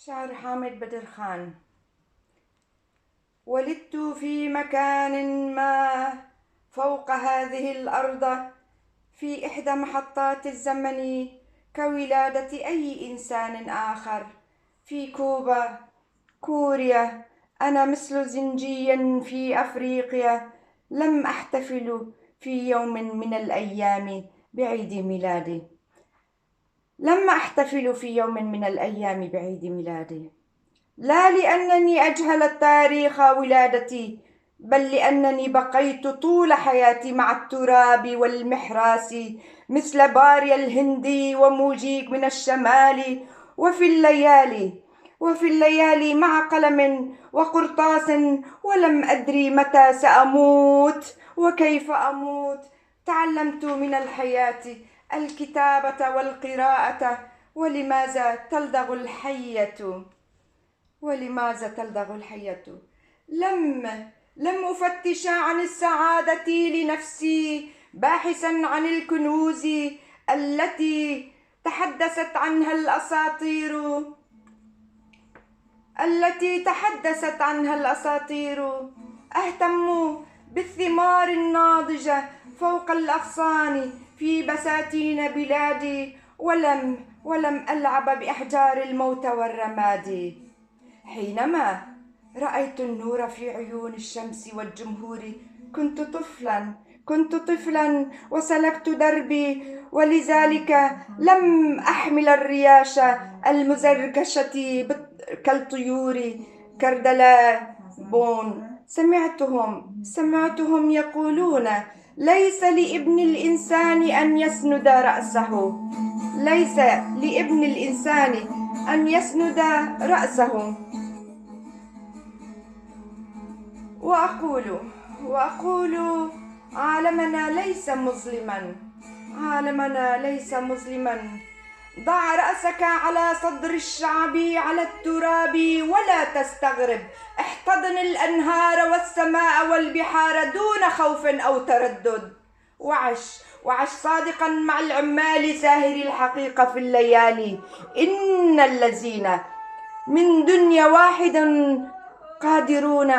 شعر حامد بدر خان. ولدت في مكان ما فوق هذه الأرض في إحدى محطات الزمن كولادة أي إنسان آخر في كوبا كوريا. أنا مثل زنجي في أفريقيا لم أحتفل في يوم من الأيام بعيد ميلادي. لا لأنني أجهلت تاريخ ولادتي، بل لأنني بقيت طول حياتي مع التراب والمحراس مثل باريا الهندي وموجيك من الشمال. وفي الليالي مع قلم وقرطاس، ولم أدري متى سأموت وكيف أموت. تعلمت من الحياة الكتابة والقراءة. ولماذا تلدغ الحية؟ لم أفتش عن السعادة لنفسي باحثا عن الكنوز التي تحدثت عنها الأساطير. أهتم بالثمار الناضجة فوق الأغصان في بساتين بلادي، ولم ألعب بأحجار الموت والرماد. حينما رأيت النور في عيون الشمس والجمهور كنت طفلا وسلكت دربي، ولذلك لم أحمل الرياش المزركشة كالطيور كردلابون. سمعتهم يقولون: ليس لابن الإنسان أن يسند رأسه. وأقول عالمنا ليس مظلما. ضع رأسك على صدر الشعب على التراب ولا تستغرب. احتضن الأنهار والسماء والبحار دون خوف أو تردد. وعش صادقا مع العمال ساهر الحقيقة في الليالي. إن الذين من دنيا واحد قادرون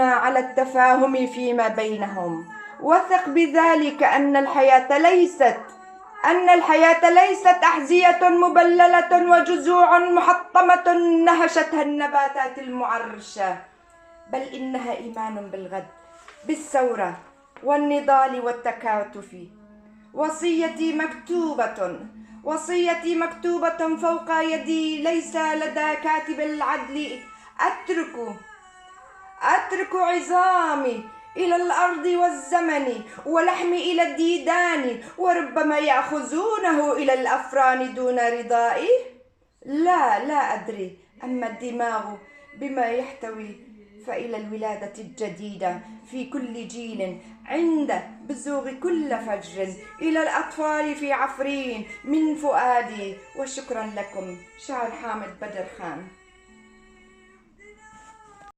على التفاهم فيما بينهم. وثق بذلك أن الحياة ليست أحذية مبللة وجذوع محطمة نهشتها النباتات المعرشة، بل إنها إيمان بالغد، بالثورة والنضال والتكاتف. وصيتي مكتوبة فوق يدي، ليس لدى كاتب العدل. أترك عظامي إلى الأرض والزمن، ولحمي إلى الديدان، وربما يأخذونه إلى الأفران دون رضائي. لا أدري. أما الدماغ بما يحتوي فإلى الولادة الجديدة في كل جيل، عند بزوغ كل فجر، إلى الأطفال في عفرين من فؤادي. وشكرا لكم. شعر حامد بدر خان.